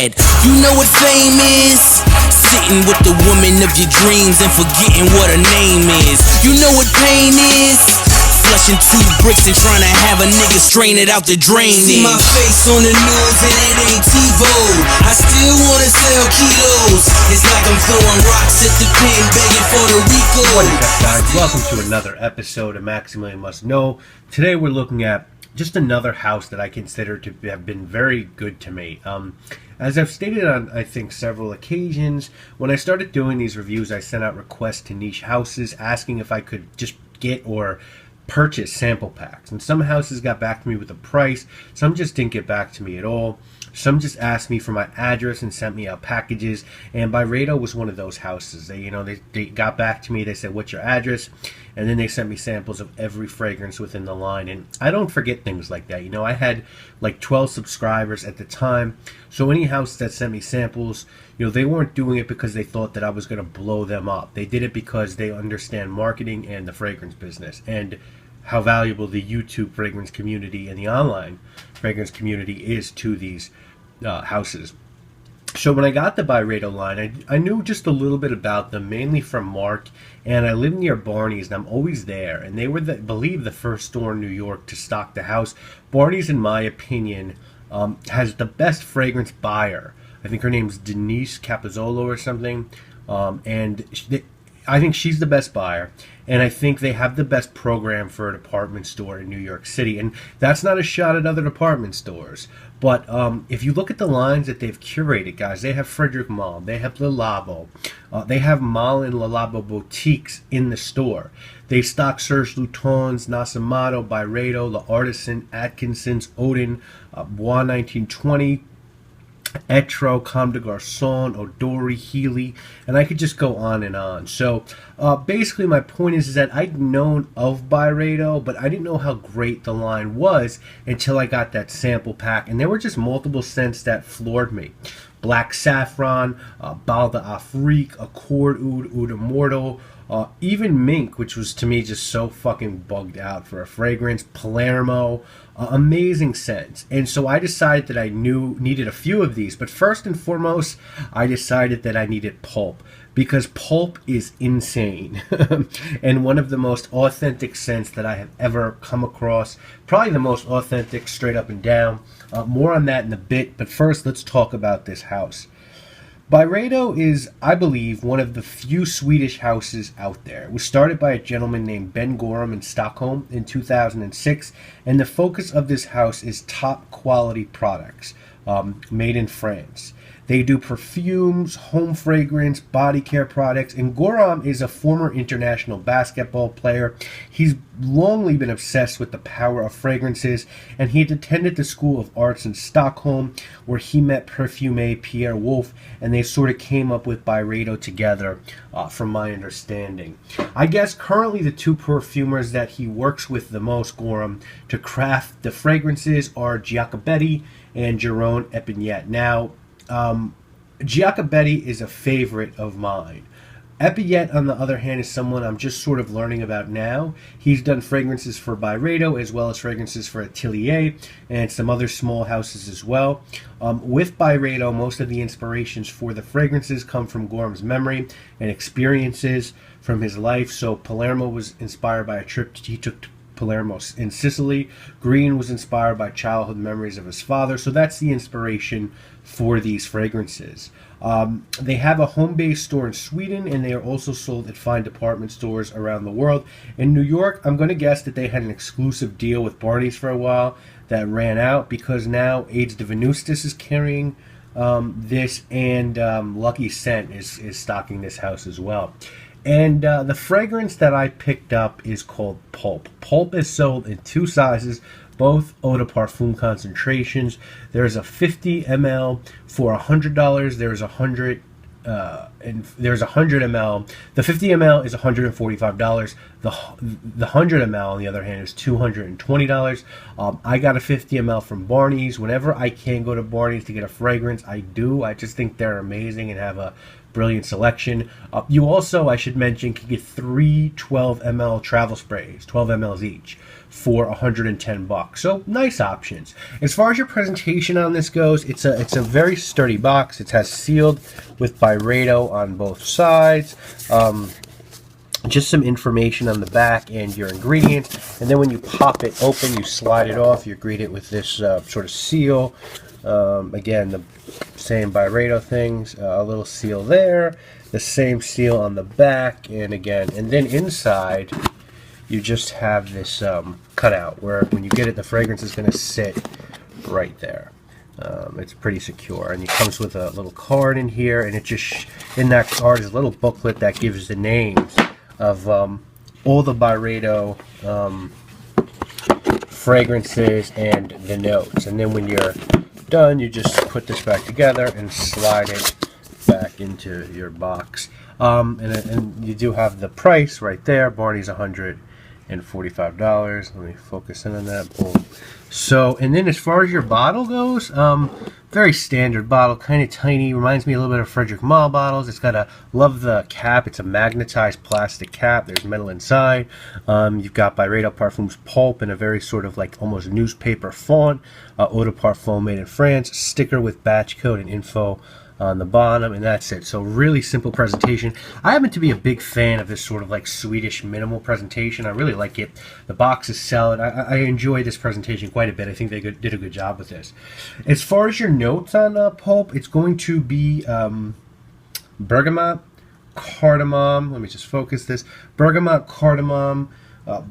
head. You know what fame is? Sitting with the woman of your dreams and forgetting what her name is. You know what pain is? Flushing 2 bricks and trying to have a nigga strain it out the drain. See my face on the news and it ain't TiVo. I still wanna sell kilos. It's like I'm throwing rocks at the pen, begging for the Rico. What is up, guys? Welcome to another episode of Maximilian Must Know. Today we're looking at just another house that I consider to have been very good to me. As I've stated on, I think, several occasions, when I started doing these reviews, I sent out requests to niche houses asking if I could just get or purchase sample packs. And some houses got back to me with a price. Some just didn't get back to me at all. Some just asked me for my address and sent me out packages. And Byredo was one of those houses. They got back to me. They said, "What's your address?" And then they sent me samples of every fragrance within the line. And I don't forget things like that. I had like 12 subscribers at the time. So any house that sent me samples, they weren't doing it because they thought that I was going to blow them up. They did it because they understand marketing and the fragrance business and how valuable the YouTube fragrance community and the online fragrance community is to these houses. So when I got the Byredo line, I knew just a little bit about them, mainly from Mark, and I live near Barney's, and I'm always there. And they were, I believe, the first store in New York to stock the house. Barney's, in my opinion, has the best fragrance buyer. I think her name's Denise Capozzolo or something, I think she's the best buyer, and I think they have the best program for a department store in New York City. And that's not a shot at other department stores, but if you look at the lines that they've curated, guys, they have Frederic Malle, they have Le Labo, they have Malle and Le Labo boutiques in the store. They stock Serge Lutens, Nascimato, Byredo, Le Artisan, Atkinson's, Odin, Bois 1920, Etro, Comme des Garçons, Odori, Healy, and I could just go on and on. So basically my point is that I'd known of Byredo, but I didn't know how great the line was until I got that sample pack, and there were just multiple scents that floored me. Black Saffron, Bal d'Afrique, Accord Oud, Oud Immortal, even Mink, which was to me just so fucking bugged out for a fragrance, Palermo, amazing scents. And so I decided that I needed a few of these, but first and foremost, I decided that I needed Pulp, because Pulp is insane and one of the most authentic scents that I have ever come across, probably the most authentic straight up and down. More on that in a bit, but first let's talk about this house. Byredo is, I believe, one of the few Swedish houses out there. It was started by a gentleman named Ben Gorham in Stockholm in 2006, and the focus of this house is top quality products made in France. They do perfumes, home fragrance, body care products, and Gorham is a former international basketball player. He's longly been obsessed with the power of fragrances, and he had attended the School of Arts in Stockholm, where he met perfumer Pierre Wolf, and they sort of came up with Byredo together, from my understanding. I guess currently the two perfumers that he works with the most, Gorham, to craft the fragrances are Giacobetti and Jerome Epinette. Now, Giacobetti is a favorite of mine. Epinette, on the other hand, is someone I'm just sort of learning about now. He's done fragrances for Byredo as well as fragrances for Atelier and some other small houses as well. With Byredo, most of the inspirations for the fragrances come from Gorham's memory and experiences from his life. So Palermo was inspired by a trip he took to Palermo in Sicily. Green was inspired by childhood memories of his father. So that's the inspiration for these fragrances. They have a home-based store in Sweden, and they are also sold at fine department stores around the world. In New York, I'm going to guess that they had an exclusive deal with Barney's for a while that ran out, because now Aids de Venustus is carrying this, and Lucky Scent is stocking this house as well. And the fragrance that I picked up is called Pulp. Pulp is sold in 2 sizes, both eau de parfum concentrations. There's a 50 ml for $100. There's 100 and there's 100 ml. The 50 ml is $145. The 100 ml, on the other hand, is $220. I got a 50 ml from Barney's. Whenever I can go to Barney's to get a fragrance, I do. I just think they're amazing and have a brilliant selection. You also, I should mention, can get 3 12 ml travel sprays, 12 mls each, for $110. So nice options. As far as your presentation on this goes, it's a very sturdy box. It has sealed with Byredo on both sides. Just some information on the back and your ingredients, and then when you pop it open, you slide it off. You greet it with this sort of seal. Again, the same Byredo things, a little seal there, the same seal on the back, and then inside you just have this cutout where when you get it, the fragrance is going to sit right there. It's pretty secure, and it comes with a little card in here, and it just in that card is a little booklet that gives the names of all the Byredo fragrances and the notes. And then when you're done, you just put this back together and slide it back into your box. And you do have the price right there. Barney's $145. Let me focus in on that. Boom. So, and then as far as your bottle goes, very standard bottle, kind of tiny. Reminds me a little bit of Frederick Malle bottles. It's got love the cap. It's a magnetized plastic cap. There's metal inside. You've got Byredo Parfums Pulp in a very sort of like almost newspaper font. Eau de Parfum made in France. Sticker with batch code and info on the bottom, and that's it. So really simple presentation. I happen to be a big fan of this sort of like Swedish minimal presentation. I really like it. The box is solid. I enjoy this presentation quite a bit. I think they did a good job with this. As far as your notes on Pulp, it's going to be bergamot, cardamom. Let me just focus this. Bergamot, cardamom,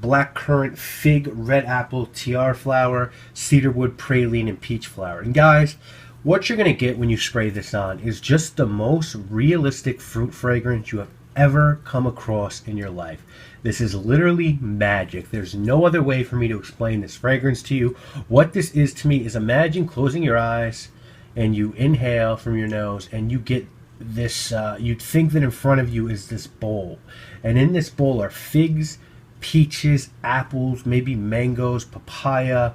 black currant, fig, red apple, tiara flower, cedarwood, praline, and peach flower. And guys, what you're going to get when you spray this on is just the most realistic fruit fragrance you have ever come across in your life. This is literally magic. There's no other way for me to explain this fragrance to you. What this is to me is, imagine closing your eyes and you inhale from your nose and you get this, you'd think that in front of you is this bowl. And in this bowl are figs, peaches, apples, maybe mangoes, papaya,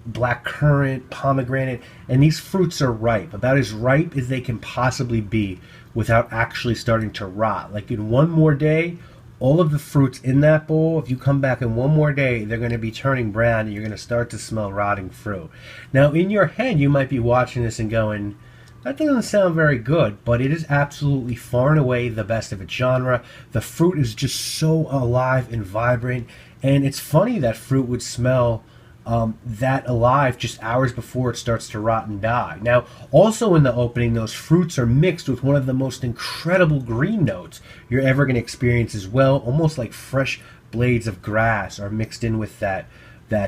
black currant, pomegranate, and these fruits are ripe, about as ripe as they can possibly be without actually starting to rot. Like in one more day, all of the fruits in that bowl, if you come back in one more day, they're going to be turning brown and you're going to start to smell rotting fruit. Now in your head, you might be watching this and going, that doesn't sound very good, but it is absolutely far and away the best of its genre. The fruit is just so alive and vibrant, and it's funny that fruit would smell that alive just hours before it starts to rot and die. Now, also in the opening, those fruits are mixed with one of the most incredible green notes you're ever going to experience as well. Almost like fresh blades of grass are mixed in with that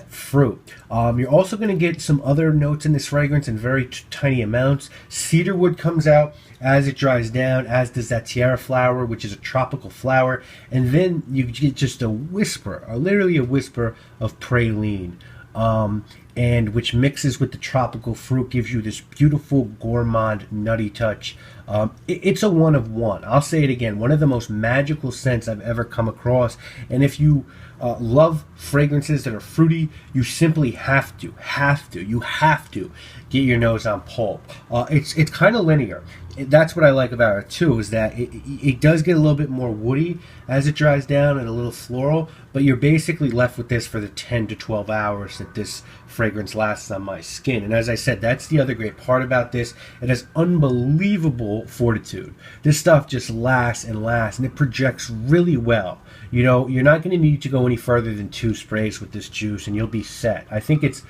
fruit. You're also going to get some other notes in this fragrance in very tiny amounts. Cedarwood comes out as it dries down, as does that tiara flower, which is a tropical flower. And then you get just a whisper, or literally a whisper of praline. And which mixes with the tropical fruit, gives you this beautiful gourmand nutty touch. It's a one of one. I'll say it again, one of the most magical scents I've ever come across. And if you love fragrances that are fruity, you simply have to get your nose on Pulp. It's kind of linear. That's what I like about it too, is that it does get a little bit more woody as it dries down and a little floral, but you're basically left with this for the 10 to 12 hours that this fragrance lasts on my skin. And as I said, that's the other great part about this. It has unbelievable fortitude. This stuff just lasts and lasts, and it projects really well. You know, you're not going to need to go any further than 2 sprays with this juice and you'll be set. I think it's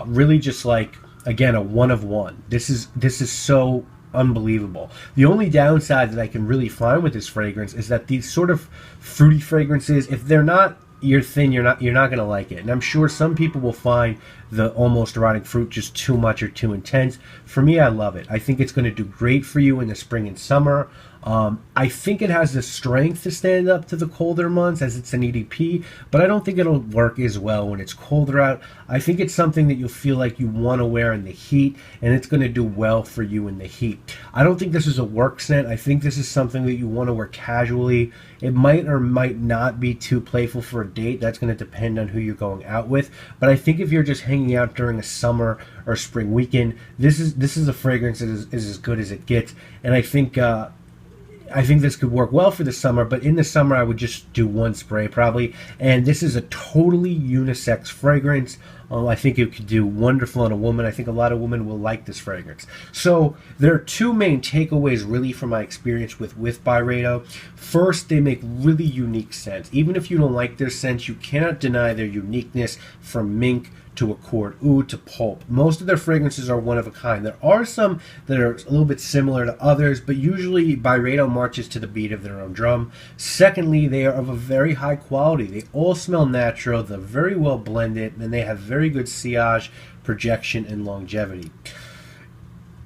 really just like, again, a one of one. This is so unbelievable. The only downside that I can really find with this fragrance is that these sort of fruity fragrances, if they're not your thing, you're not going to like it. And I'm sure some people will find the almost rotting fruit just too much or too intense. For me, I love it. I think it's going to do great for you in the spring and summer. I think it has the strength to stand up to the colder months, as it's an EDP, but I don't think it'll work as well when it's colder out. I think it's something that you'll feel like you want to wear in the heat, and it's going to do well for you in the heat. I don't think this is a work scent. I think this is something that you want to wear casually. It might or might not be too playful for a date. That's going to depend on who you're going out with. But I think if you're just hanging out during a summer or spring weekend, this is a fragrance that is as good as it gets. And I think I think this could work well for the summer, but in the summer I would just do one spray probably. And this is a totally unisex fragrance. I think it could do wonderful on a woman. I think a lot of women will like this fragrance. So there are two main takeaways really from my experience with Byredo. First, they make really unique scents. Even if you don't like their scents, you cannot deny their uniqueness, from mink to accord oud to pulp. Most of their fragrances are one of a kind. There are some that are a little bit similar to others, but usually Byredo marches to the beat of their own drum. Secondly, they are of a very high quality. They all smell natural, they're very well blended, and they have very good sillage, projection, and longevity.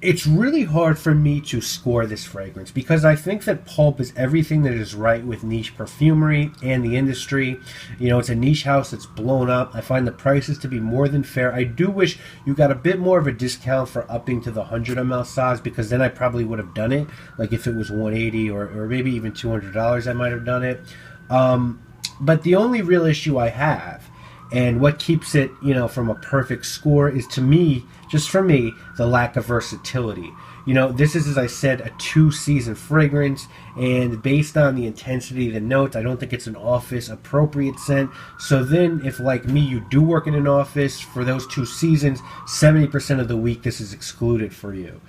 It's really hard for me to score this fragrance because I think that Pulp is everything that is right with niche perfumery and the industry. You know, it's a niche house that's blown up. I find the prices to be more than fair. I do wish you got a bit more of a discount for upping to the 100 ml size, because then I probably would have done it. Like if it was $180 or maybe even $200, I might have done it. But the only real issue I have, and what keeps it, you know, from a perfect score, is, to me, just for me, the lack of versatility. You know, this is, as I said, a 2-season fragrance, and based on the intensity of the notes, I don't think it's an office appropriate scent. So then, if like me, you do work in an office for those 2 seasons, 70% of the week this is excluded for you.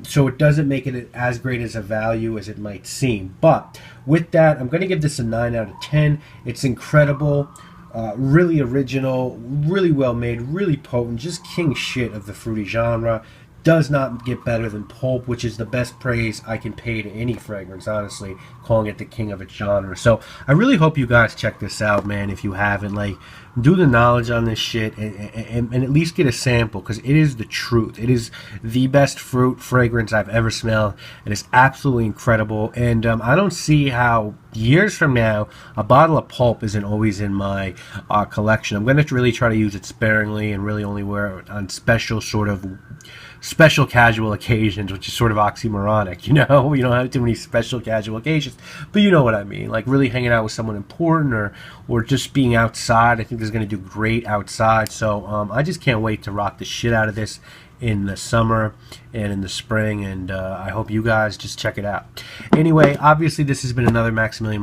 So it doesn't make it as great as a value as it might seem. But with that, I'm going to give this a 9 out of 10. It's incredible. Really original, really well made, really potent, just king shit of the fruity genre. Does not get better than Pulp, which is the best praise I can pay to any fragrance, honestly, calling it the king of its genre. So I really hope you guys check this out, man, if you haven't. Like, do the knowledge on this shit and at least get a sample, because it is the truth. It is the best fruit fragrance I've ever smelled. It is absolutely incredible, and I don't see how years from now a bottle of Pulp isn't always in my collection. I'm going to really try to use it sparingly and really only wear it on special casual occasions, which is sort of oxymoronic, you know. You don't have too many special casual occasions, but you know what I mean, like really hanging out with someone important, or just being outside. I think this is going to do great outside, so I just can't wait to rock the shit out of this in the summer and in the spring, and I hope you guys just check it out. Anyway, obviously this has been another Maximilian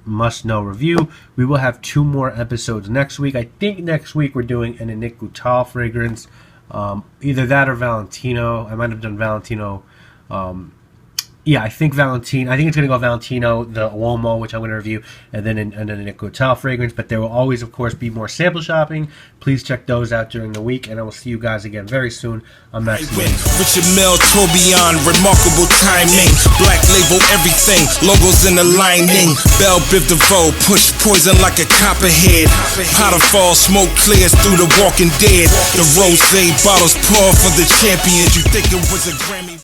Must Know review. We will have 2 more episodes next week. I think next week we're doing an Knick fragrance. Either that or Valentino. I might have done Valentino. Yeah, I think Valentino. I think it's going to go Valentino, the Uomo, which I'm going to review, and then a Knick fragrance. But there will always, of course, be more sample shopping. Please check those out during the week, and I will see you guys again very soon. I'm Maximilian. Richard Mille, Tourbillon, remarkable timing. Black label everything, logos in the lining. Belle Biv DeVoe, push poison like a copperhead. Powder fall, smoke clears through the Walking Dead. The rosé bottles pour for the champions. You think it was a Grammy?